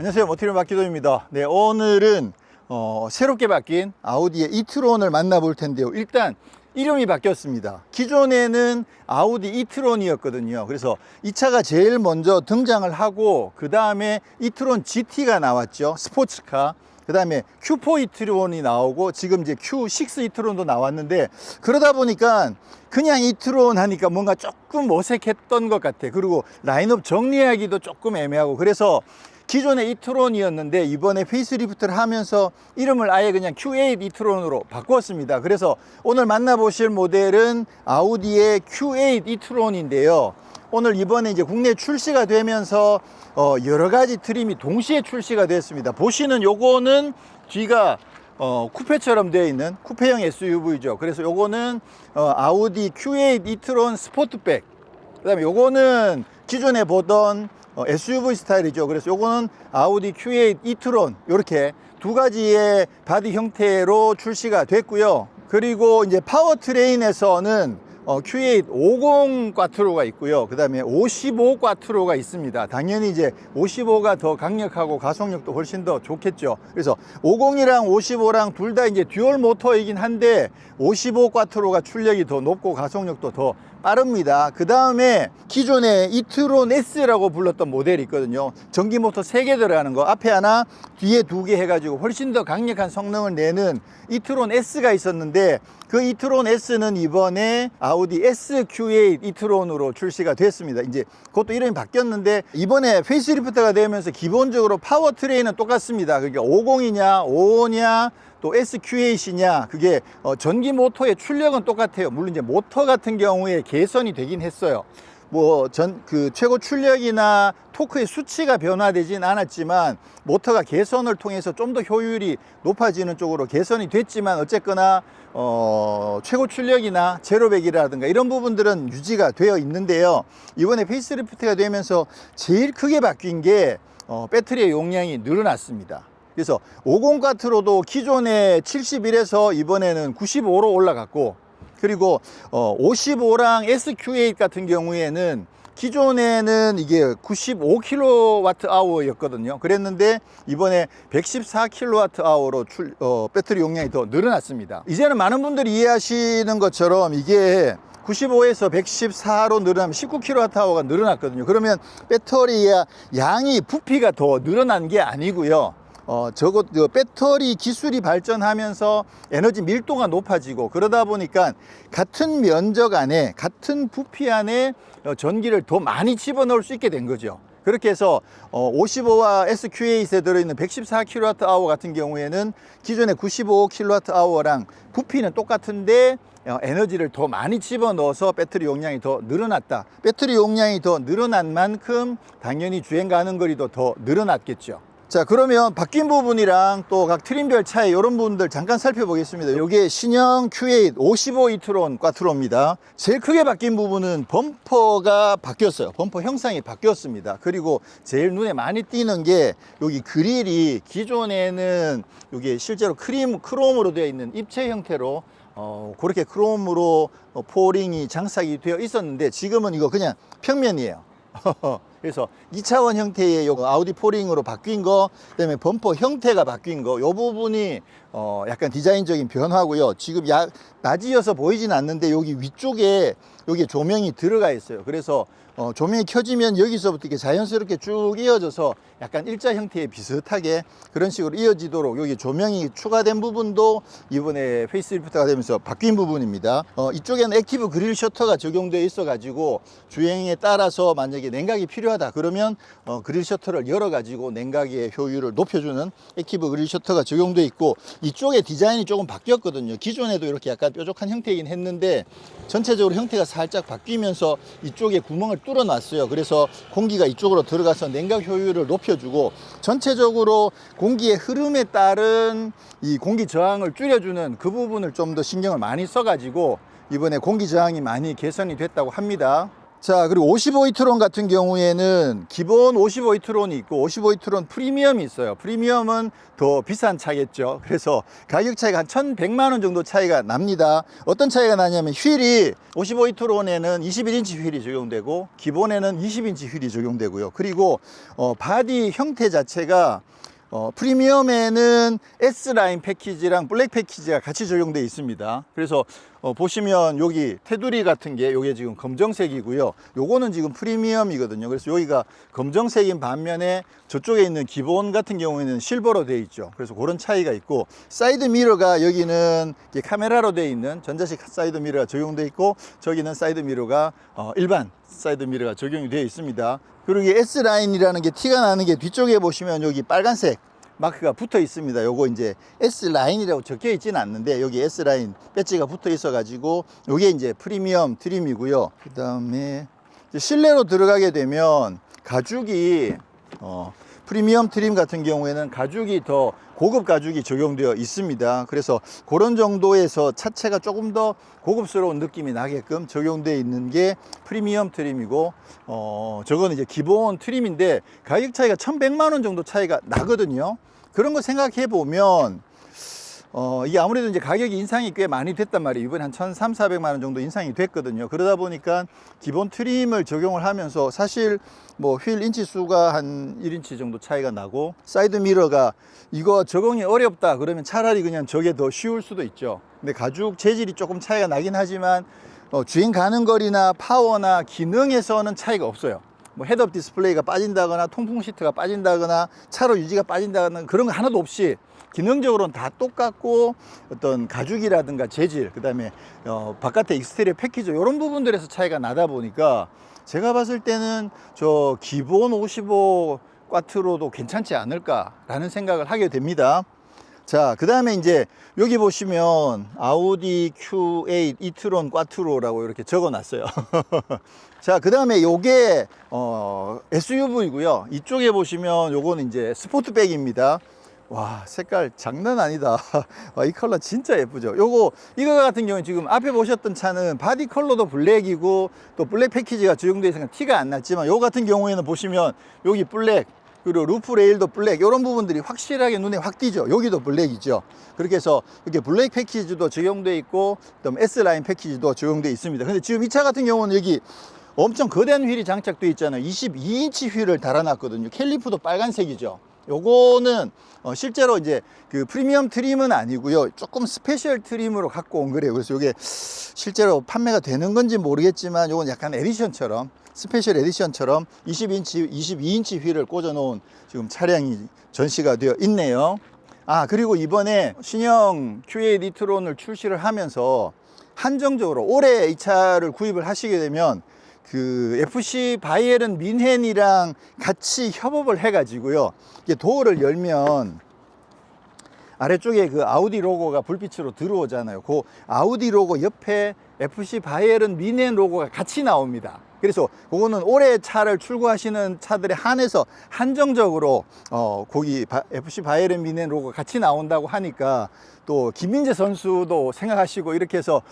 안녕하세요, 모티리얼 박기도입니다. 네, 오늘은 새롭게 바뀐 아우디의 이트론을 만나볼 텐데요. 일단 이름이 바뀌었습니다. 기존에는 아우디 이트론이었거든요. 그래서 이 차가 제일 먼저 등장을 하고 그 다음에 이트론 GT가 나왔죠. 스포츠카. 그 다음에 Q4 이트론이 나오고 지금 이제 Q6 이트론도 나왔는데, 그러다 보니까 그냥 이트론 하니까 뭔가 조금 어색했던 것 같아. 그리고 라인업 정리하기도 조금 애매하고, 그래서 기존의 이트론이었는데 이번에 페이스리프트를 하면서 이름을 아예 그냥 Q8 이트론으로 바꿨습니다. 그래서 오늘 만나보실 모델은 아우디의 Q8 이트론인데요. 오늘 이번에 이제 국내 출시가 되면서 여러 가지 트림이 동시에 출시가 됐습니다. 보시는 요거는 뒤가 쿠페처럼 되어 있는 쿠페형 SUV죠. 그래서 요거는 아우디 Q8 이트론 스포트백. 그 다음에 요거는 기존에 보던 SUV 스타일이죠. 그래서 요거는 아우디 Q8 이트론, 이렇게 두 가지의 바디 형태로 출시가 됐고요. 그리고 이제 파워트레인에서는 Q8 50 꽈트로가 있고요. 그 다음에 55 꽈트로가 있습니다. 당연히 이제 55가 더 강력하고 가속력도 훨씬 더 좋겠죠. 그래서 50이랑 55랑 둘 다 이제 듀얼 모터이긴 한데 55 꽈트로가 출력이 더 높고 가속력도 더 빠릅니다. 그 다음에 기존에 이트론 S라고 불렀던 모델이 있거든요. 전기 모터 3개 들어가는 거, 앞에 하나 뒤에 2개 해가지고 훨씬 더 강력한 성능을 내는 이트론 S가 있었는데, 그 이트론 S는 이번에 아우디 SQ8 이트론으로 출시가 됐습니다. 이제 그것도 이름이 바뀌었는데, 이번에 페이스리프트가 되면서 기본적으로 파워트레인은 똑같습니다. 그러니까 50이냐 55냐 또 SQ8이냐, 그게 전기 모터의 출력은 똑같아요. 물론 이제 모터 같은 경우에 개선이 되긴 했어요. 최고 출력이나 토크의 수치가 변화되진 않았지만 모터가 개선을 통해서 좀 더 효율이 높아지는 쪽으로 개선이 됐지만, 어쨌거나 최고 출력이나 제로백이라든가 이런 부분들은 유지가 되어 있는데요. 이번에 페이스리프트가 되면서 제일 크게 바뀐 게 배터리의 용량이 늘어났습니다. 그래서 50 꽈트로도 기존에 71에서 이번에는 95로 올라갔고, 그리고 55랑 SQ8 같은 경우에는 기존에는 이게 95kWh 였거든요. 그랬는데 이번에 114kWh로 배터리 용량이 더 늘어났습니다. 이제는 많은 분들이 이해하시는 것처럼 이게 95에서 114로 늘어나면 19kWh가 늘어났거든요. 그러면 배터리의 양이 부피가 더 늘어난 게 아니고요. 배터리 기술이 발전하면서 에너지 밀도가 높아지고, 그러다 보니까 같은 면적 안에, 같은 부피 안에 전기를 더 많이 집어넣을 수 있게 된 거죠. 그렇게 해서 55와 SQ8에 들어있는 114kWh 같은 경우에는 기존의 95kWh랑 부피는 똑같은데 에너지를 더 많이 집어넣어서 배터리 용량이 더 늘어났다. 배터리 용량이 더 늘어난 만큼 당연히 주행 가는 거리도 더 늘어났겠죠. 자, 그러면 바뀐 부분이랑 또 각 트림별 차이, 이런 부분들 잠깐 살펴보겠습니다. 이게 신형 Q8 55 이트론 꽈트로입니다. 제일 크게 바뀐 부분은 범퍼가 바뀌었어요. 범퍼 형상이 바뀌었습니다. 그리고 제일 눈에 많이 띄는 게 여기 그릴이 기존에는 이게 실제로 크롬으로 되어 있는 입체 형태로 그렇게 크롬으로 포링이 장착이 되어 있었는데, 지금은 이거 그냥 평면이에요. 그래서 2차원 형태의 요 아우디 포링으로 바뀐 거, 그다음에 범퍼 형태가 바뀐 거, 요 부분이 약간 디자인적인 변화고요. 지금 낮이어서 보이진 않는데 여기 위쪽에 여기 조명이 들어가 있어요. 그래서 조명이 켜지면 여기서부터 이렇게 자연스럽게 쭉 이어져서 약간 일자 형태에 비슷하게 그런 식으로 이어지도록 여기 조명이 추가된 부분도 이번에 페이스리프트가 되면서 바뀐 부분입니다. 이쪽에는 액티브 그릴 셔터가 적용되어 있어 가지고 주행에 따라서 만약에 냉각이 필요하다 그러면 그릴 셔터를 열어 가지고 냉각의 효율을 높여주는 액티브 그릴 셔터가 적용되어 있고, 이쪽에 디자인이 조금 바뀌었거든요. 기존에도 이렇게 약간 뾰족한 형태이긴 했는데 전체적으로 형태가 살짝 바뀌면서 이쪽에 구멍을 뚫어 놨어요. 그래서 공기가 이쪽으로 들어가서 냉각 효율을 높여주고, 전체적으로 공기의 흐름에 따른 이 공기 저항을 줄여주는 그 부분을 좀 더 신경을 많이 써가지고 이번에 공기 저항이 많이 개선이 됐다고 합니다. 자, 그리고 55e-tron 같은 경우에는 기본 55e-tron이 있고 55e-tron 프리미엄이 있어요. 프리미엄은 더 비싼 차겠죠. 그래서 가격 차이가 한 1,100만 원 정도 차이가 납니다. 어떤 차이가 나냐면 휠이 55e-tron에는 21인치 휠이 적용되고 기본에는 20인치 휠이 적용되고요. 그리고 바디 형태 자체가 프리미엄에는 S라인 패키지랑 블랙 패키지가 같이 적용되어 있습니다. 그래서 보시면 여기 테두리 같은 게 요게 지금 검정색이고요. 요거는 지금 프리미엄이거든요. 그래서 여기가 검정색인 반면에 저쪽에 있는 기본 같은 경우에는 실버로 되어 있죠. 그래서 그런 차이가 있고, 사이드 미러가 여기는 카메라로 되어 있는 전자식 사이드 미러가 적용되어 있고, 저기는 사이드 미러가 일반 사이드 미러가 적용이 되어 있습니다. 그리고 이 S라인이라는 게 티가 나는 게 뒤쪽에 보시면 여기 빨간색 마크가 붙어 있습니다. 요거 이제 S라인이라고 적혀 있지는 않는데 여기 S라인 배지가 붙어 있어 가지고 요게 이제 프리미엄 트림이고요. 그 다음에 실내로 들어가게 되면 가죽이 프리미엄 트림 같은 경우에는 가죽이 더 고급 가죽이 적용되어 있습니다. 그래서 그런 정도에서 차체가 조금 더 고급스러운 느낌이 나게끔 적용되어 있는 게 프리미엄 트림이고, 저거는 이제 기본 트림인데 가격 차이가 1,100만 원 정도 차이가 나거든요. 그런 거 생각해 보면 이게 아무래도 이제 가격이 인상이 꽤 많이 됐단 말이에요. 이번에 한 1,300~1,400만 원 정도 인상이 됐거든요. 그러다 보니까 기본 트림을 적용을 하면서 사실 뭐 휠 인치 수가 한 1인치 정도 차이가 나고, 사이드 미러가 이거 적응이 어렵다 그러면 차라리 그냥 저게 더 쉬울 수도 있죠. 근데 가죽 재질이 조금 차이가 나긴 하지만 주행 가는 거리나 파워나 기능에서는 차이가 없어요. 뭐 헤드업 디스플레이가 빠진다거나 통풍 시트가 빠진다거나 차로 유지가 빠진다거나 그런 거 하나도 없이 기능적으로는 다 똑같고, 어떤 가죽이라든가 재질, 그 다음에 바깥에 익스테리어 패키지 이런 부분들에서 차이가 나다 보니까 제가 봤을 때는 저 기본 55 꽈트로도 괜찮지 않을까라는 생각을 하게 됩니다. 자, 그 다음에 이제 여기 보시면 아우디 Q8 e-tron 꽈트로라고 이렇게 적어 놨어요. 자, 그 다음에 요게 SUV고요. 이쪽에 보시면 요거는 이제 스포트백입니다. 와, 색깔 장난 아니다. 와, 이 컬러 진짜 예쁘죠. 이거 같은 경우는 지금 앞에 보셨던 차는 바디 컬러도 블랙이고 또 블랙 패키지가 적용되어 있으니까 티가 안 났지만, 요 같은 경우에는 보시면 여기 블랙, 그리고 루프 레일도 블랙, 이런 부분들이 확실하게 눈에 확 띄죠. 여기도 블랙이죠. 그렇게 해서 이렇게 블랙 패키지도 적용되어 있고, 또 S라인 패키지도 적용되어 있습니다. 근데 지금 이 차 같은 경우는 여기 엄청 거대한 휠이 장착되어 있잖아요. 22인치 휠을 달아놨거든요. 캘리프도 빨간색이죠. 요거는 실제로 이제 그 프리미엄 트림은 아니고요. 조금 스페셜 트림으로 갖고 온 거래요. 그래서 이게 실제로 판매가 되는 건지 모르겠지만 요건 약간 에디션처럼, 스페셜 에디션처럼 22인치 휠을 꽂아 놓은 지금 차량이 전시가 되어 있네요. 아, 그리고 이번에 신형 Q8 e-tron을 출시를 하면서 한정적으로 올해 이 차를 구입을 하시게 되면 그 FC 바이에른 민헨이랑 같이 협업을 해 가지고요, 이게 도어를 열면 아래쪽에 그 아우디 로고가 불빛으로 들어오잖아요. 그 아우디 로고 옆에 FC 바이에른 민헨 로고가 같이 나옵니다. 그래서 그거는 올해 차를 출고하시는 차들에 한해서 한정적으로 거기 FC 바이에른 민헨 로고가 같이 나온다고 하니까, 또 김민재 선수도 생각하시고 이렇게 해서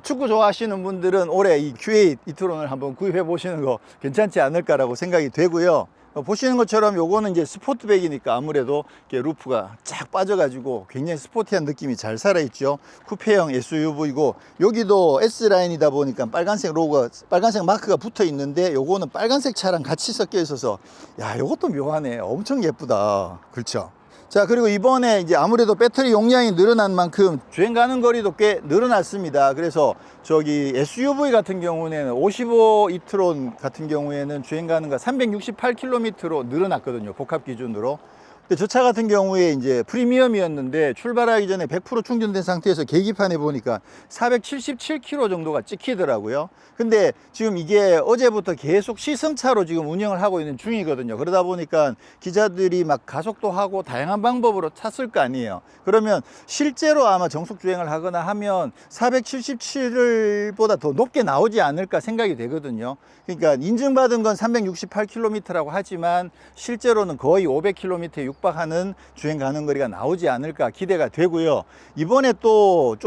축구 좋아하시는 분들은 올해 이 Q8 e-tron을 한번 구입해 보시는 거 괜찮지 않을까라고 생각이 되고요. 보시는 것처럼 요거는 이제 스포트백이니까 아무래도 이렇게 루프가 쫙 빠져가지고 굉장히 스포티한 느낌이 잘 살아있죠. 쿠페형 SUV고, 여기도 S라인이다 보니까 빨간색 로고가, 빨간색 마크가 붙어 있는데 요거는 빨간색 차랑 같이 섞여 있어서, 야, 요것도 묘하네. 엄청 예쁘다. 그렇죠? 자, 그리고 이번에 이제 아무래도 배터리 용량이 늘어난 만큼 주행 가는 거리도 꽤 늘어났습니다. 그래서 저기 SUV 같은 경우에는 55 e-tron 같은 경우에는 주행 가는 거 368km로 늘어났거든요. 복합 기준으로. 근데 저 차 같은 경우에 이제 프리미엄이었는데 출발하기 전에 100% 충전된 상태에서 계기판에 보니까 477km 정도가 찍히더라고요. 근데 지금 이게 어제부터 계속 시승차로 지금 운영을 하고 있는 중이거든요. 그러다 보니까 기자들이 막 가속도 하고 다양한 방법으로 찼을 거 아니에요. 그러면 실제로 아마 정속 주행을 하거나 하면 477보다 더 높게 나오지 않을까 생각이 되거든요. 그러니까 인증받은 건 368km라고 하지만 실제로는 거의 500km에 육박하는 주행 가는 거리가 나오지 않을까 기대가 되고요. 이번에 또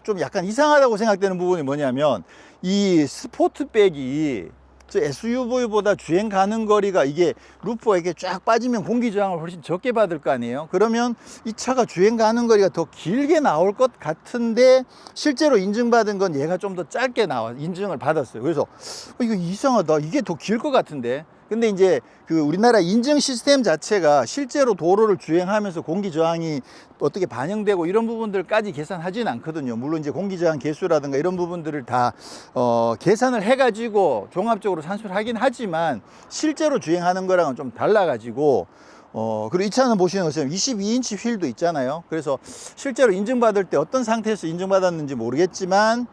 좀 약간 이상하다고 생각되는 부분이 뭐냐면, 이 스포트백이 저 SUV보다 주행 가는 거리가 이게 루프가 이렇게 쫙 빠지면 공기 저항을 훨씬 적게 받을 거 아니에요. 그러면 이 차가 주행 가는 거리가 더 길게 나올 것 같은데 실제로 인증받은 건 얘가 좀 더 짧게 인증을 받았어요. 그래서 이거 이상하다, 이게 더 길 것 같은데. 근데 이제 그 우리나라 인증 시스템 자체가 실제로 도로를 주행하면서 공기 저항이 어떻게 반영되고 이런 부분들까지 계산하지는 않거든요. 물론 이제 공기 저항 계수라든가 이런 부분들을 다 계산을 해가지고 종합적으로 산수를 하긴 하지만 실제로 주행하는 거랑은 좀 달라가지고 그리고 이 차는 보시는 것처럼 22인치 휠도 있잖아요. 그래서 실제로 인증받을 때 어떤 상태에서 인증받았는지 모르겠지만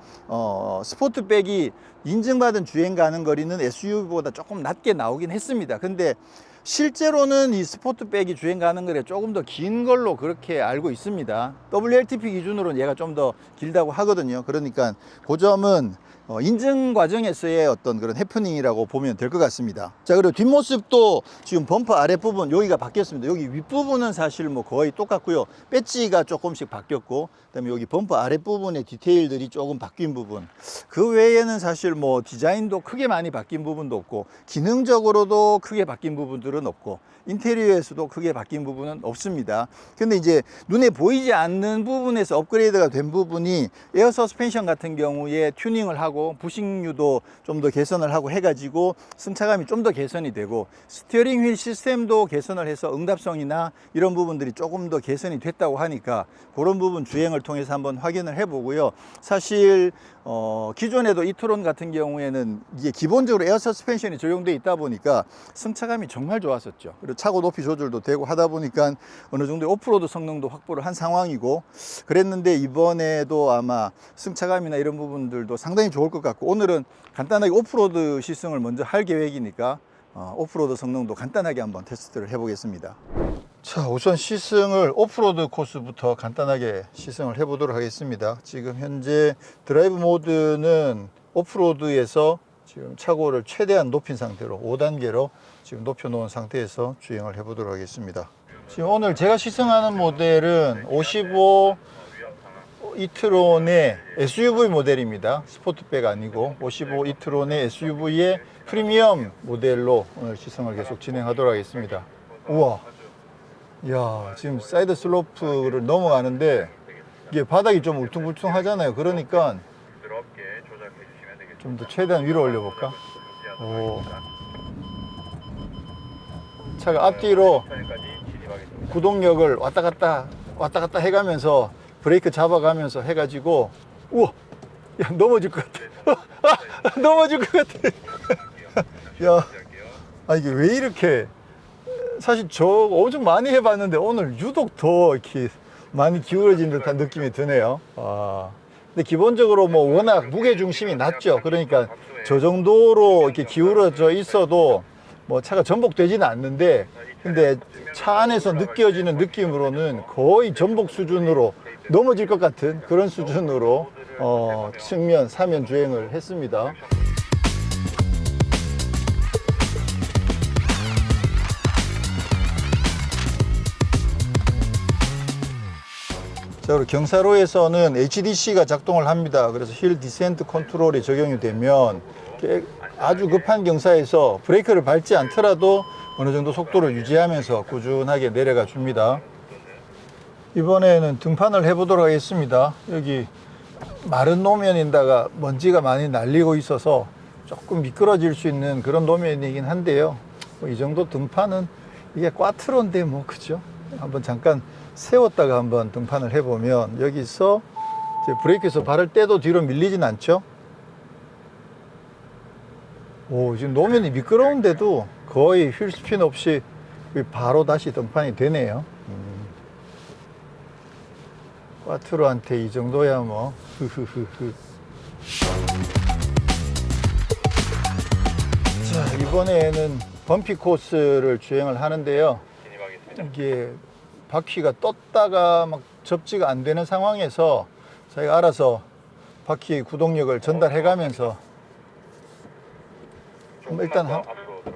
스포트백이 인증받은 주행 가는 거리는 SUV보다 조금 낮게 나오긴 했습니다. 근데 실제로는 이 스포트백이 주행 가는 거리가 조금 더 긴 걸로 그렇게 알고 있습니다. WLTP 기준으로는 얘가 좀 더 길다고 하거든요. 그러니까 그 점은 인증 과정에서의 어떤 그런 해프닝이라고 보면 될 것 같습니다. 자, 그리고 뒷모습도 지금 범퍼 아랫부분 여기가 바뀌었습니다. 여기 윗부분은 사실 뭐 거의 똑같고요. 배지가 조금씩 바뀌었고, 그다음에 여기 범퍼 아랫부분의 디테일들이 조금 바뀐 부분, 그 외에는 사실 뭐 디자인도 크게 많이 바뀐 부분도 없고, 기능적으로도 크게 바뀐 부분들은 없고, 인테리어에서도 크게 바뀐 부분은 없습니다. 근데 이제 눈에 보이지 않는 부분에서 업그레이드가 된 부분이 에어 서스펜션 같은 경우에 튜닝을 하고 부식류도 좀 더 개선을 하고 해가지고 승차감이 좀 더 개선이 되고, 스티어링 휠 시스템도 개선을 해서 응답성이나 이런 부분들이 조금 더 개선이 됐다고 하니까 그런 부분 주행을 통해서 한번 확인을 해보고요. 사실 기존에도 이트론 같은 경우에는 이게 기본적으로 에어 서스펜션이 적용되어 있다 보니까 승차감이 정말 좋았었죠. 그리고 차고 높이 조절도 되고 하다 보니까 어느 정도 오프로드 성능도 확보를 한 상황이고 그랬는데, 이번에도 아마 승차감이나 이런 부분들도 상당히 좋을 것 같고, 오늘은 간단하게 오프로드 시승을 먼저 할 계획이니까 오프로드 성능도 간단하게 한번 테스트를 해보겠습니다. 자, 우선 시승을 오프로드 코스부터 간단하게 시승을 해보도록 하겠습니다. 지금 현재 드라이브 모드는 오프로드에서 지금 차고를 최대한 높인 상태로 5단계로 지금 높여 놓은 상태에서 주행을 해보도록 하겠습니다. 지금 오늘 제가 시승하는 모델은 55 이트론의 SUV 모델입니다. 스포트백 아니고 55 이트론의 SUV의 프리미엄 모델로 오늘 시승을 계속 진행하도록 하겠습니다. 우와, 이야, 지금 사이드 슬로프를 넘어가는데 이게 바닥이 좀 울퉁불퉁 하잖아요. 그러니까 좀 더 최대한 위로 올려볼까? 오. 차가 앞뒤로 구동력을 왔다 갔다 해가면서 브레이크 잡아가면서 해가지고, 우와, 야, 넘어질 것 같아. 넘어질 것 같아. 야, 이게 왜 이렇게, 사실 저 엄청 많이 해봤는데 오늘 유독 더 이렇게 많이 기울어진 듯한 느낌이 드네요. 근데 기본적으로 뭐 워낙 무게 중심이 낮죠. 그러니까 저 정도로 이렇게 기울어져 있어도 뭐 차가 전복되지는 않는데, 근데 차 안에서 느껴지는 느낌으로는 거의 전복 수준으로 넘어질 것 같은 그런 수준으로 측면, 사면 주행을 했습니다. 자, 그리고 경사로에서는 HDC가 작동을 합니다. 그래서 힐 디센트 컨트롤이 적용이 되면 아주 급한 경사에서 브레이크를 밟지 않더라도 어느 정도 속도를 유지하면서 꾸준하게 내려가 줍니다. 이번에는 등판을 해보도록 하겠습니다. 여기 마른 노면인다가 먼지가 많이 날리고 있어서 조금 미끄러질 수 있는 그런 노면이긴 한데요. 이 정도 등판은 이게 꽈트로인데 뭐 그죠? 한번 잠깐 세웠다가 한번 등판을 해보면 여기서 이제 브레이크에서 발을 떼도 뒤로 밀리진 않죠. 오, 지금 노면이 미끄러운데도 거의 휠 스핀 없이 바로 다시 등판이 되네요. 꽈트로한테 이 정도야 뭐 흐흐흐흐. 자, 이번에는 범피 코스를 주행을 하는데요. 이게 바퀴가 떴다가 막 접지가 안 되는 상황에서 저희가 알아서 바퀴 구동력을 전달해 가면서 일단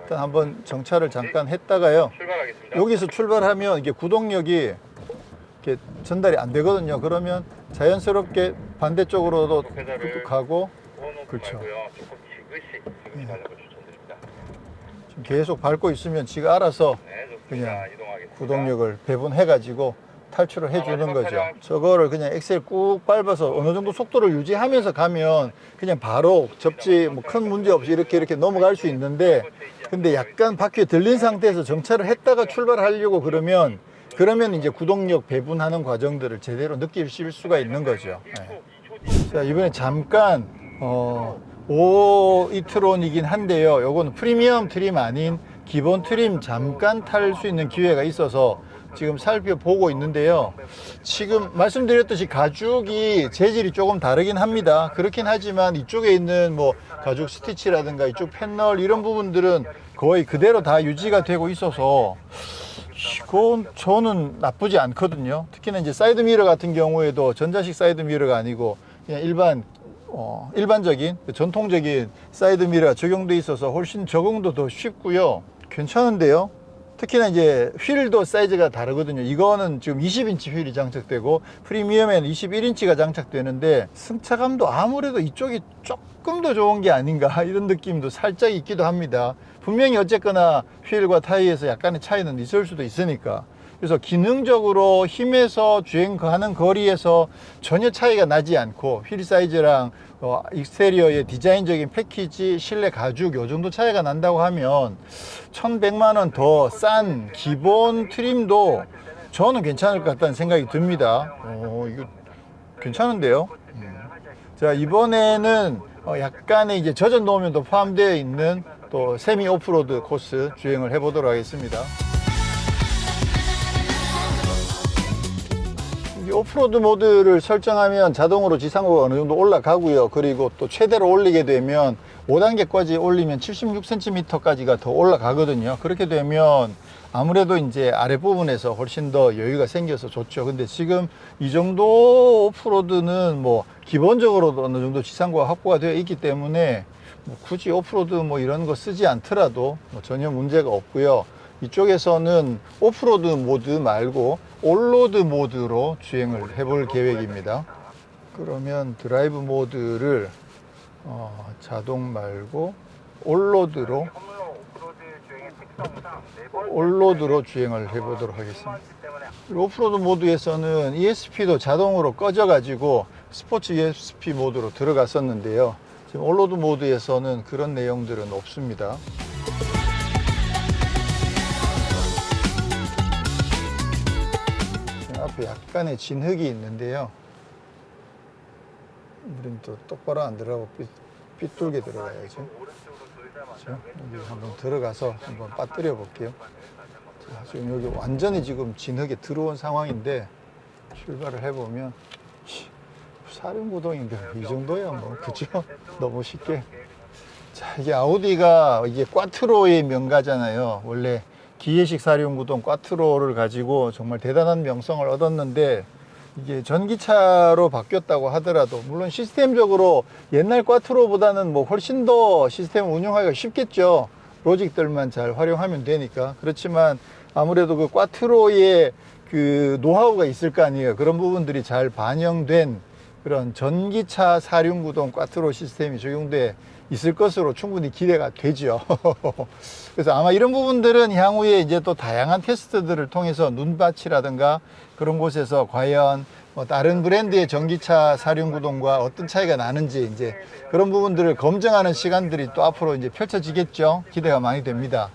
한번 정차를 잠깐 했다가요. 여기서 출발하면 이게 구동력이 이렇게 전달이 안 되거든요. 그러면 자연스럽게 반대쪽으로도 가고, 그렇죠. 계속 밟고 있으면 지가 알아서 그냥 구동력을 배분해가지고 탈출을 해주는 거죠. 저거를 그냥 엑셀 꾹 밟아서 어느 정도 속도를 유지하면서 가면 그냥 바로 접지 뭐 큰 문제 없이 이렇게 넘어갈 수 있는데, 근데 약간 바퀴에 들린 상태에서 정차를 했다가 출발하려고 그러면 이제 구동력 배분하는 과정들을 제대로 느끼실 수가 있는 거죠. 네. 자, 이번에 잠깐 5 이트론이긴 한데요. 요건 프리미엄 트림 아닌 기본 트림 잠깐 탈 수 있는 기회가 있어서 지금 살펴보고 있는데요. 지금 말씀드렸듯이 가죽이 재질이 조금 다르긴 합니다. 그렇긴 하지만 이쪽에 있는 뭐 가죽 스티치라든가 이쪽 패널 이런 부분들은 거의 그대로 다 유지가 되고 있어서 이건 저는 나쁘지 않거든요. 특히나 이제 사이드 미러 같은 경우에도 전자식 사이드 미러가 아니고 그냥 일반적인 전통적인 사이드 미러가 적용돼 있어서 훨씬 적응도 더 쉽고요. 괜찮은데요. 특히나 이제 휠도 사이즈가 다르거든요. 이거는 지금 20인치 휠이 장착되고 프리미엄에는 21인치가 장착되는데 승차감도 아무래도 이쪽이 조금 더 좋은 게 아닌가 이런 느낌도 살짝 있기도 합니다. 분명히 어쨌거나 휠과 타이어에서 약간의 차이는 있을 수도 있으니까. 그래서 기능적으로 힘에서 주행하는 거리에서 전혀 차이가 나지 않고 휠 사이즈랑 익스테리어의 디자인적인 패키지, 실내 가죽 요 정도 차이가 난다고 하면 1,100만 원 더 싼 기본 트림도 저는 괜찮을 것 같다는 생각이 듭니다. 이거 괜찮은데요. 자, 이번에는 약간의 이제 젖은 노면도 포함되어 있는 또 세미 오프로드 코스 주행을 해보도록 하겠습니다. 오프로드 모드를 설정하면 자동으로 지상고가 어느 정도 올라가고요. 그리고 또 최대로 올리게 되면 5단계까지 올리면 76cm까지가 더 올라가거든요. 그렇게 되면 아무래도 이제 아랫부분에서 훨씬 더 여유가 생겨서 좋죠. 근데 지금 이 정도 오프로드는 뭐 기본적으로도 어느 정도 지상고가 확보가 되어 있기 때문에 뭐 굳이 오프로드 뭐 이런 거 쓰지 않더라도 뭐 전혀 문제가 없고요. 이쪽에서는 오프로드 모드 말고 올로드 모드로 주행을 해볼 계획입니다. 그러면 드라이브 모드를 자동 말고 올로드로 주행을 해보도록 하겠습니다. 오프로드 모드에서는 ESP도 자동으로 꺼져 가지고 스포츠 ESP 모드로 들어갔었는데요. 지금 올로드 모드에서는 그런 내용들은 없습니다. 앞에 약간의 진흙이 있는데요. 우린 또 똑바로 안 들어가고 삐뚤게 들어가야죠. 그렇죠? 여기 한번 들어가서 한번 빠뜨려 볼게요. 자, 지금 여기 완전히 지금 진흙에 들어온 상황인데 출발을 해보면 사륜구동인데 이 정도야 뭐 그죠? 너무 쉽게. 자, 이게 아우디가 이게 꽈트로의 명가잖아요. 원래 기계식 사륜구동 꽈트로를 가지고 정말 대단한 명성을 얻었는데 이게 전기차로 바뀌었다고 하더라도 물론 시스템적으로 옛날 꽈트로보다는 뭐 훨씬 더 시스템을 운영하기가 쉽겠죠. 로직들만 잘 활용하면 되니까. 그렇지만 아무래도 그 꽈트로의 그 노하우가 있을 거 아니에요. 그런 부분들이 잘 반영된 그런 전기차 사륜구동 꽈트로 시스템이 적용돼 있을 것으로 충분히 기대가 되죠. 그래서 아마 이런 부분들은 향후에 이제 또 다양한 테스트들을 통해서 눈밭이라든가 그런 곳에서 과연 뭐 다른 브랜드의 전기차 사륜구동과 어떤 차이가 나는지 이제 그런 부분들을 검증하는 시간들이 또 앞으로 이제 펼쳐지겠죠. 기대가 많이 됩니다.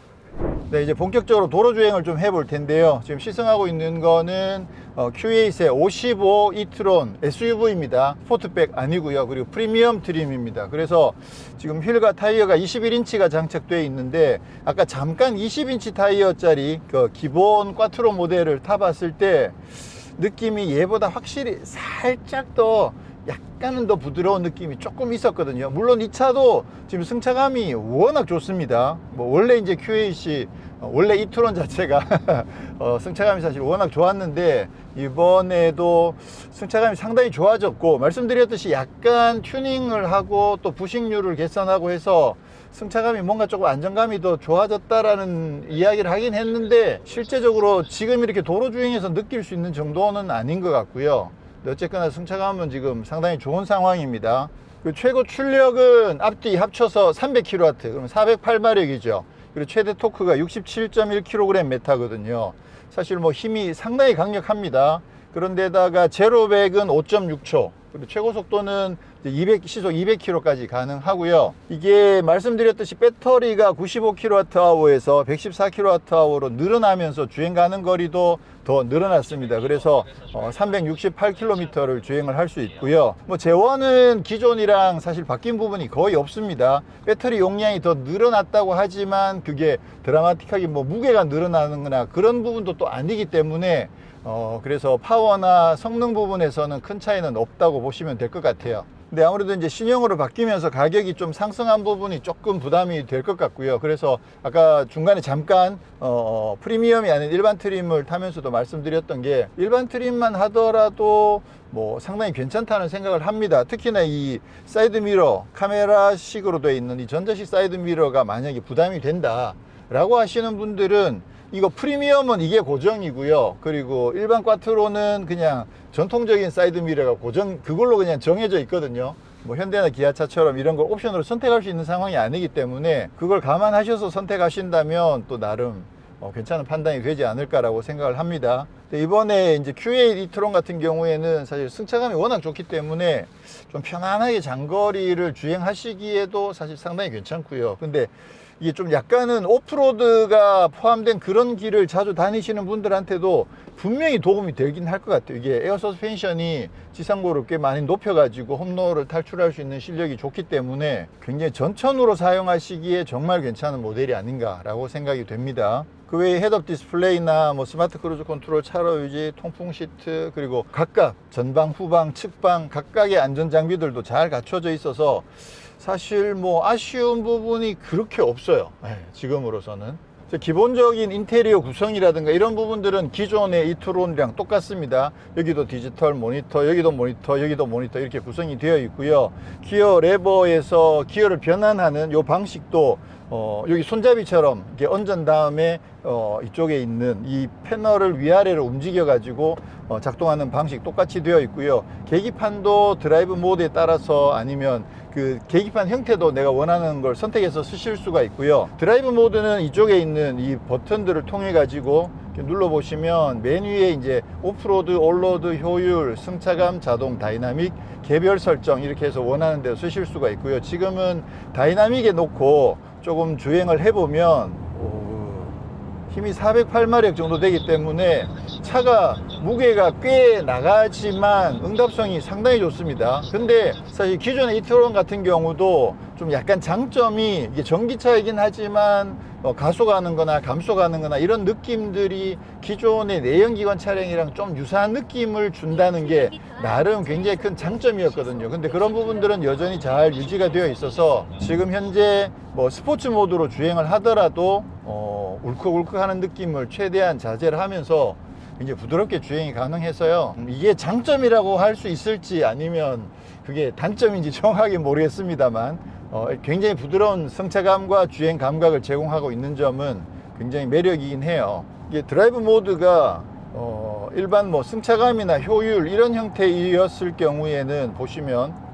네, 이제 본격적으로 도로 주행을 좀 해볼 텐데요. 지금 시승하고 있는 거는 Q8의 55 이트론 SUV입니다. 스포트백 아니고요. 그리고 프리미엄 트림입니다. 그래서 지금 휠과 타이어가 21인치가 장착되어 있는데 아까 잠깐 20인치 타이어짜리 그 기본 꽈트로 모델을 타봤을 때 느낌이 얘보다 확실히 살짝 더 약간은 더 부드러운 느낌이 조금 있었거든요. 물론 이 차도 지금 승차감이 워낙 좋습니다. 뭐 원래 이제 Q8이 원래 이트론 자체가 승차감이 사실 워낙 좋았는데 이번에도 승차감이 상당히 좋아졌고 말씀드렸듯이 약간 튜닝을 하고 또 부식률을 개선하고 해서 승차감이 뭔가 조금 안정감이 더 좋아졌다라는 이야기를 하긴 했는데 실제적으로 지금 이렇게 도로 주행에서 느낄 수 있는 정도는 아닌 것 같고요. 어쨌거나 승차감은 지금 상당히 좋은 상황입니다. 그 최고 출력은 앞뒤 합쳐서 300kW, 그러면 408마력이죠. 그리고 최대 토크가 67.1kgm거든요. 사실 뭐 힘이 상당히 강력합니다. 그런데다가 제로 100은 5.6초, 그리고 최고 속도는 시속 200km까지 가능하고요. 이게 말씀드렸듯이 배터리가 95kWh에서 114kWh로 늘어나면서 주행 가는 거리도 더 늘어났습니다. 그래서 368km를 주행을 할 수 있고요. 뭐 제원은 기존이랑 사실 바뀐 부분이 거의 없습니다. 배터리 용량이 더 늘어났다고 하지만 그게 드라마틱하게 뭐 무게가 늘어나는 거나 그런 부분도 또 아니기 때문에 그래서 파워나 성능 부분에서는 큰 차이는 없다고 보시면 될 것 같아요. 근데 아무래도 이제 신형으로 바뀌면서 가격이 좀 상승한 부분이 조금 부담이 될 것 같고요. 그래서 아까 중간에 잠깐 프리미엄이 아닌 일반 트림을 타면서도 말씀드렸던 게, 일반 트림만 하더라도 뭐 상당히 괜찮다는 생각을 합니다. 특히나 이 사이드 미러, 카메라식으로 되어 있는 이 전자식 사이드 미러가 만약에 부담이 된다 라고 하시는 분들은 이거 프리미엄은 이게 고정이고요. 그리고 일반 꽈트로는 그냥 전통적인 사이드 미러가 그걸로 그냥 정해져 있거든요. 뭐 현대나 기아차처럼 이런 걸 옵션으로 선택할 수 있는 상황이 아니기 때문에 그걸 감안하셔서 선택하신다면 또 나름 괜찮은 판단이 되지 않을까라고 생각을 합니다. 이번에 이제 Q8 e-tron 같은 경우에는 사실 승차감이 워낙 좋기 때문에 좀 편안하게 장거리를 주행하시기에도 사실 상당히 괜찮고요. 근데 이게 좀 약간은 오프로드가 포함된 그런 길을 자주 다니시는 분들한테도 분명히 도움이 되긴 할 것 같아요. 이게 에어 서스펜션이 지상고를 꽤 많이 높여가지고 홈로를 탈출할 수 있는 실력이 좋기 때문에 굉장히 전천후로 사용하시기에 정말 괜찮은 모델이 아닌가라고 생각이 됩니다. 그 외에 헤드업 디스플레이나 뭐 스마트 크루즈 컨트롤, 차로 유지, 통풍 시트, 그리고 각각 전방, 후방, 측방 각각의 안전 장비들도 잘 갖춰져 있어서 사실 뭐 아쉬운 부분이 그렇게 없어요. 지금으로서는. 기본적인 인테리어 구성이라든가 이런 부분들은 기존의 e-tron이랑 똑같습니다. 여기도 디지털 모니터, 여기도 모니터, 여기도 모니터 이렇게 구성이 되어 있고요. 기어 레버에서 기어를 변환하는 요 방식도 여기 손잡이처럼 이렇게 얹은 다음에 이쪽에 있는 이 패널을 위아래로 움직여 가지고 작동하는 방식 똑같이 되어 있고요. 계기판도 드라이브 모드에 따라서 아니면 그 계기판 형태도 내가 원하는 걸 선택해서 쓰실 수가 있고요. 드라이브 모드는 이쪽에 있는 이 버튼들을 통해 가지고 눌러 보시면 메뉴에 이제 오프로드, 온로드, 효율, 승차감, 자동, 다이나믹, 개별 설정 이렇게 해서 원하는 대로 쓰실 수가 있고요. 지금은 다이나믹에 놓고 조금 주행을 해보면 힘이 408마력 정도 되기 때문에 차가 무게가 꽤 나가지만 응답성이 상당히 좋습니다. 근데 사실 기존의 e-tron 같은 경우도 좀 약간 장점이 이게 전기차이긴 하지만 가속하는 거나 감속하는 거나 이런 느낌들이 기존의 내연기관 차량이랑 좀 유사한 느낌을 준다는 게 나름 굉장히 큰 장점이었거든요. 근데 그런 부분들은 여전히 잘 유지가 되어 있어서 지금 현재 뭐 스포츠 모드로 주행을 하더라도 울컥울컥 하는 느낌을 최대한 자제를 하면서 이제 부드럽게 주행이 가능해서요. 이게 장점이라고 할 수 있을지 아니면 그게 단점인지 정확하게 모르겠습니다만 굉장히 부드러운 승차감과 주행 감각을 제공하고 있는 점은 굉장히 매력이긴 해요. 이게 드라이브 모드가 일반 뭐 승차감이나 효율 이런 형태이었을 경우에는 보시면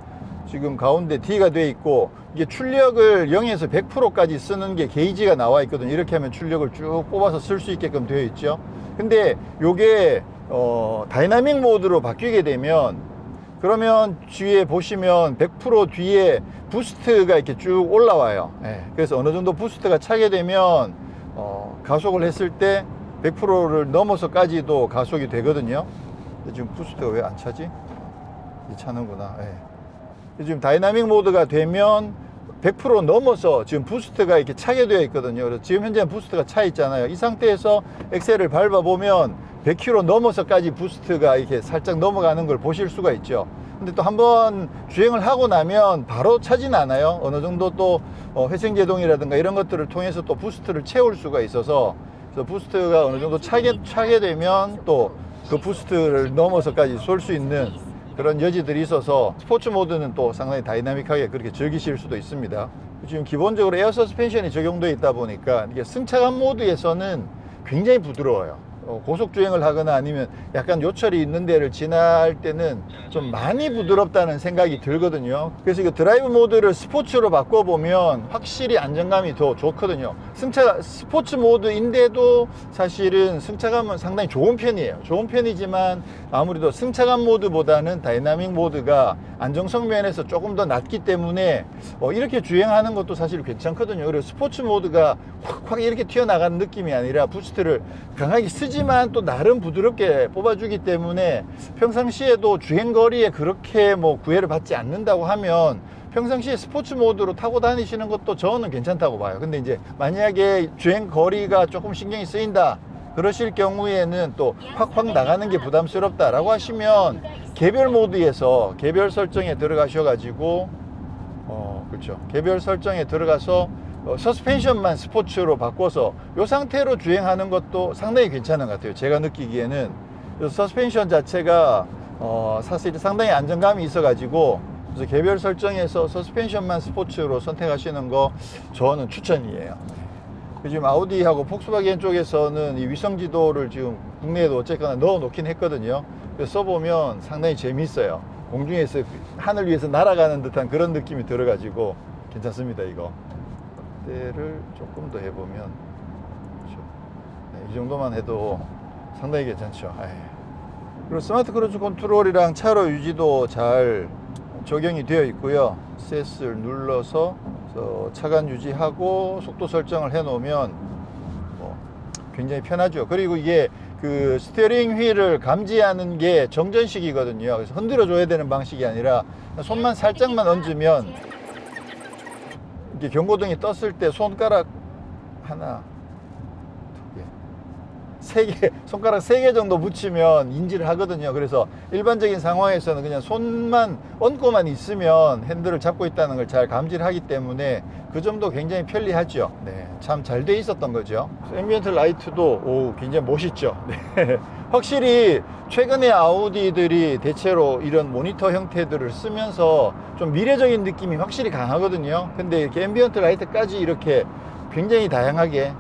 지금 가운데 D가 되어 있고 이게 출력을 0에서 100%까지 쓰는 게 게이지가 나와 있거든요. 이렇게 하면 출력을 쭉 뽑아서 쓸 수 있게끔 되어 있죠. 근데 요게 다이나믹 모드로 바뀌게 되면 그러면 뒤에 보시면 100% 뒤에 부스트가 이렇게 쭉 올라와요. 그래서 어느 정도 부스트가 차게 되면 가속을 했을 때 100%를 넘어서까지도 가속이 되거든요. 지금 부스트가 왜 안 차지? 이 차는구나. 지금 다이나믹 모드가 되면 100% 넘어서 지금 부스트가 이렇게 차게 되어 있거든요. 그래서 지금 현재는 부스트가 차 있잖아요. 이 상태에서 엑셀을 밟아보면 100km 넘어서까지 부스트가 이렇게 살짝 넘어가는 걸 보실 수가 있죠. 근데 또 한번 주행을 하고 나면 바로 차진 않아요. 어느 정도 또 회생제동이라든가 이런 것들을 통해서 또 부스트를 채울 수가 있어서, 그래서 부스트가 어느 정도 차게 되면 또 그 부스트를 넘어서까지 쏠 수 있는 그런 여지들이 있어서 스포츠 모드는 또 상당히 다이나믹하게 그렇게 즐기실 수도 있습니다. 지금 기본적으로 에어 서스펜션이 적용되어 있다 보니까 이게 승차감 모드에서는 굉장히 부드러워요. 고속 주행을 하거나 아니면 약간 요철이 있는 데를 지날 때는 좀 많이 부드럽다는 생각이 들거든요. 그래서 이거 드라이브 모드를 스포츠로 바꿔보면 확실히 안정감이 더 좋거든요. 스포츠 모드인데도 사실은 승차감은 상당히 좋은 편이에요. 좋은 편이지만 아무래도 승차감 모드보다는 다이나믹 모드가 안정성 면에서 조금 더 낮기 때문에 이렇게 주행하는 것도 사실 괜찮거든요. 그리고 스포츠 모드가 확 이렇게 튀어나가는 느낌이 아니라 부스트를 강하게 쓰지만 또 나름 부드럽게 뽑아주기 때문에 평상시에도 주행거리에 그렇게 뭐 구애를 받지 않는다고 하면 평상시에 스포츠 모드로 타고 다니시는 것도 저는 괜찮다고 봐요. 근데 이제 만약에 주행거리가 조금 신경이 쓰인다 그러실 경우에는 또 확 나가는 게 부담스럽다 라고 하시면 개별 모드에서 개별 설정에 들어가셔가지고 그렇죠. 개별 설정에 들어가서 서스펜션만 스포츠로 바꿔서 이 상태로 주행하는 것도 상당히 괜찮은 것 같아요. 제가 느끼기에는 서스펜션 자체가 사실 상당히 안정감이 있어 가지고 그래서 개별 설정에서 서스펜션만 스포츠로 선택하시는 거 저는 추천이에요. 지금 아우디하고 폭스바겐 쪽에서는 이 위성 지도를 지금 국내에도 어쨌거나 넣어 놓긴 했거든요. 그래서 써보면 상당히 재밌어요. 공중에서 하늘 위에서 날아가는 듯한 그런 느낌이 들어가지고 괜찮습니다. 이거 때를 조금 더 해보면 그렇죠. 네, 이 정도만 해도 상당히 괜찮죠. 그리고 스마트 크루즈 컨트롤이랑 차로 유지도 잘 적용이 되어 있고요. 셋을 눌러서 차간 유지하고 속도 설정을 해 놓으면 굉장히 편하죠. 그리고 이게 그 스티어링 휠을 감지하는 게 정전식이거든요. 그래서 흔들어 줘야 되는 방식이 아니라 손만 살짝만 얹으면 이렇게 경고등이 떴을 때 손가락 하나, 두 개, 세 개, 손가락 3개 정도 붙이면 인지를 하거든요. 그래서 일반적인 상황에서는 그냥 손만 얹고만 있으면 핸들을 잡고 있다는 걸 잘 감지를 하기 때문에 그 점도 굉장히 편리하죠. 네, 참 잘 돼 있었던 거죠. 앰비언트 라이트도 굉장히 멋있죠. 네. 확실히 최근에 아우디들이 대체로 이런 모니터 형태들을 쓰면서 좀 미래적인 느낌이 확실히 강하거든요. 근데 이렇게 앰비언트 라이트까지 이렇게 굉장히 다양하게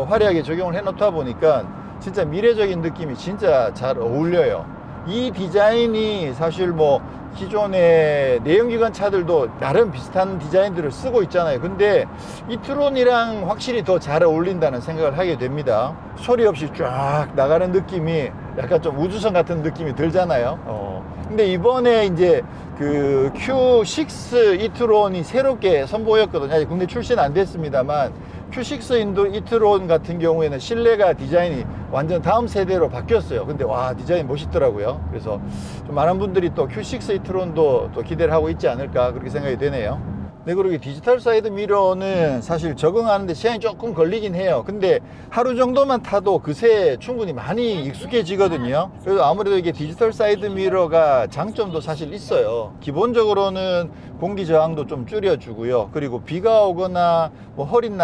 화려하게 적용을 해 놓다 보니까 진짜 미래적인 느낌이 진짜 잘 어울려요. 이 디자인이 사실 뭐 기존의 내연기관 차들도 나름 비슷한 디자인들을 쓰고 있잖아요. 근데 이트론이랑 확실히 더 잘 어울린다는 생각을 하게 됩니다. 소리 없이 쫙 나가는 느낌이 약간 좀 우주선 같은 느낌이 들잖아요. 근데 이번에 이제 그 Q6 이트론이 새롭게 선보였거든요. 아직 국내 출시는 안 됐습니다만 Q6 이트론 같은 경우에는 실내가 디자인이 완전 다음 세대로 바뀌었어요. 근데 와, 디자인 멋있더라고요. 그래서 좀 많은 분들이 또 Q6 이트론도 또 기대를 하고 있지 않을까 그렇게 생각이 되네요. 네, 그리고 디지털 사이드 미러는 사실 적응하는데 시간이 조금 걸리긴 해요. 근데 하루 정도만 타도 그새 충분히 많이 익숙해지거든요. 그래서 아무래도 이게 디지털 사이드 미러가 장점도 사실 있어요. 기본적으로는 공기 저항도 좀 줄여주고요. 그리고 비가 오거나 뭐 흐린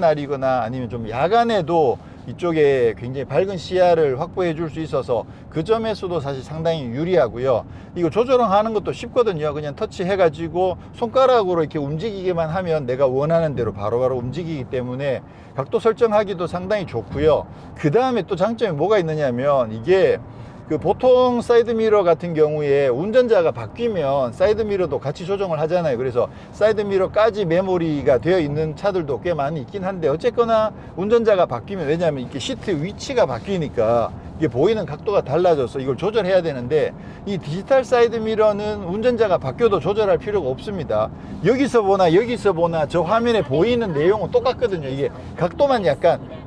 날이거나 아니면 좀 야간에도 이쪽에 굉장히 밝은 시야를 확보해 줄 수 있어서 그 점에서도 사실 상당히 유리하고요. 이거 조절하는 것도 쉽거든요. 그냥 터치해 가지고 손가락으로 이렇게 움직이기만 하면 내가 원하는 대로 바로바로 움직이기 때문에 각도 설정하기도 상당히 좋고요. 그 다음에 또 장점이 뭐가 있느냐면 이게 그 보통 사이드미러 같은 경우에 운전자가 바뀌면 사이드미러도 같이 조정을 하잖아요. 그래서 사이드미러까지 메모리가 되어 있는 차들도 꽤 많이 있긴 한데 어쨌거나 운전자가 바뀌면 왜냐하면 이렇게 시트 위치가 바뀌니까 이게 보이는 각도가 달라져서 이걸 조절해야 되는데 이 디지털 사이드미러는 운전자가 바뀌어도 조절할 필요가 없습니다. 여기서 보나 저 화면에 보이는 내용은 똑같거든요. 이게 각도만 약간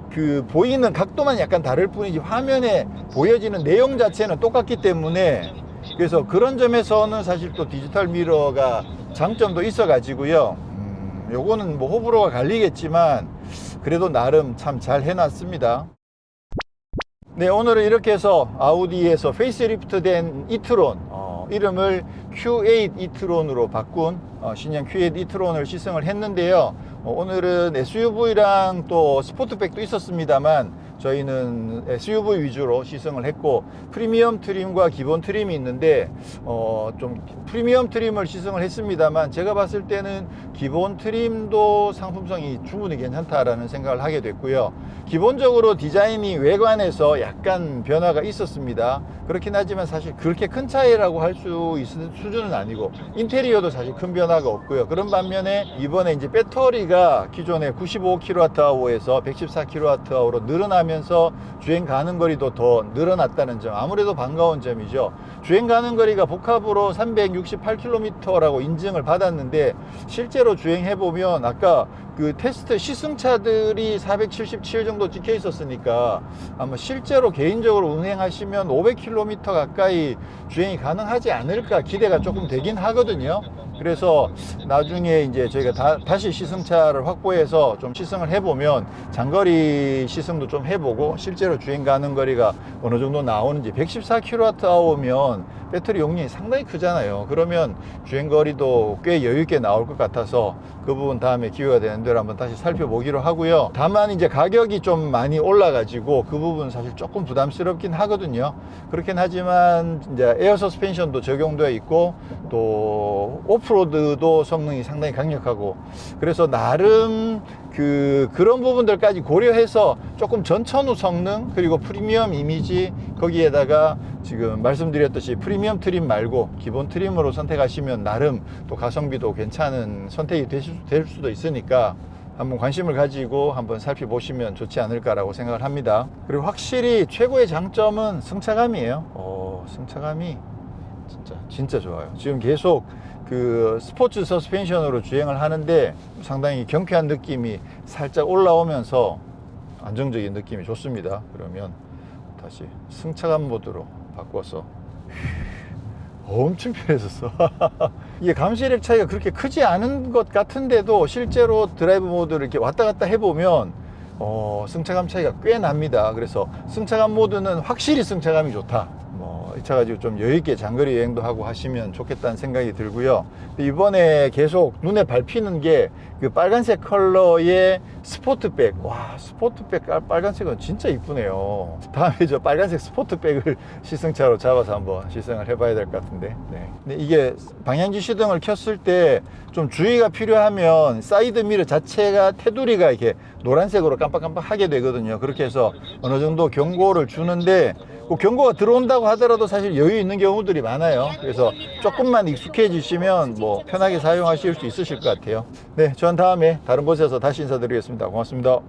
보이는 각도만 약간 다를 뿐이지 화면에 보여지는 내용 자체는 똑같기 때문에 그래서 그런 점에서는 사실 또 디지털 미러가 장점도 있어 가지고요. 요거는 뭐 호불호가 갈리겠지만 그래도 나름 참 잘 해놨습니다. 네, 오늘은 이렇게 해서 아우디에서 페이스리프트 된 이트론 이름을 Q8 이트론으로 바꾼 신형 Q8 이트론을 시승을 했는데요. 오늘은 SUV랑 또 스포트백도 있었습니다만 저희는 SUV 위주로 시승을 했고, 프리미엄 트림과 기본 트림이 있는데 좀 프리미엄 트림을 시승을 했습니다만, 제가 봤을 때는 기본 트림도 상품성이 충분히 괜찮다라는 생각을 하게 됐고요. 기본적으로 디자인이 외관에서 약간 변화가 있었습니다. 그렇긴 하지만 사실 그렇게 큰 차이라고 할 수 있는 수준은 아니고, 인테리어도 사실 큰 변화가 없고요. 그런 반면에 이번에 이제 배터리가 기존에 95kWh에서 114kWh로 늘어나면서 주행 가는 거리도 더 늘어났다는 점, 아무래도 반가운 점이죠. 주행 가는 거리가 복합으로 368km라고 인증을 받았는데, 실제로 주행해 보면 아까 그 테스트 시승차들이 477 정도 찍혀 있었으니까, 아마 실제로 개인적으로 운행하시면 500km 가까이 주행이 가능하지 않을까 기대가 조금 되긴 하거든요. 그래서 나중에 이제 저희가 다시 시승차를 확보해서 좀 시승을 해보면, 장거리 시승도 좀 해보고 실제로 주행 가는 거리가 어느 정도 나오는지. 114kWh면 배터리 용량이 상당히 크잖아요. 그러면 주행거리도 꽤 여유있게 나올 것 같아서 그 부분 다음에 기회가 되는 대로 한번 다시 살펴보기로 하고요. 다만 이제 가격이 좀 많이 올라가지고 그 부분 사실 조금 부담스럽긴 하거든요. 그렇긴 하지만 이제 에어 서스펜션도 적용되어 있고, 또 오프로드도 성능이 상당히 강력하고, 그래서 나름 그런 부분들까지 고려해서 조금 전천후 성능, 그리고 프리미엄 이미지, 거기에다가 지금 말씀드렸듯이 프리미엄 트림 말고 기본 트림으로 선택하시면 나름 또 가성비도 괜찮은 선택이 될 수도 있으니까, 한번 관심을 가지고 한번 살펴보시면 좋지 않을까라고 생각을 합니다. 그리고 확실히 최고의 장점은 승차감이에요. 승차감이 진짜 좋아요. 지금 계속 그 스포츠 서스펜션으로 주행을 하는데 상당히 경쾌한 느낌이 살짝 올라오면서 안정적인 느낌이 좋습니다. 그러면 다시 승차감 모드로 바꿔서 엄청 편해졌어. 이게 감시력 차이가 그렇게 크지 않은 것 같은데도 실제로 드라이브 모드를 이렇게 왔다 갔다 해보면 승차감 차이가 꽤 납니다. 그래서 승차감 모드는 확실히 승차감이 좋다. 이 차 가지고 좀 여유있게 장거리 여행도 하고 하시면 좋겠다는 생각이 들고요. 이번에 계속 눈에 밟히는 게 그 빨간색 컬러의 스포트백. 와, 스포트백 빨간색은 진짜 이쁘네요. 다음에 저 빨간색 스포트백을 시승차로 잡아서 한번 시승을 해봐야 될 것 같은데. 네. 근데 이게 방향지 시동을 켰을 때 좀 주의가 필요하면 사이드 미러 자체가 테두리가 이렇게 노란색으로 깜빡깜빡 하게 되거든요. 그렇게 해서 어느 정도 경고를 주는데, 그 경고가 들어온다고 하더라도 사실 여유 있는 경우들이 많아요. 그래서 조금만 익숙해지시면 뭐 편하게 사용하실 수 있으실 것 같아요. 네, 전 다음에 다른 곳에서 다시 인사드리겠습니다. 고맙습니다.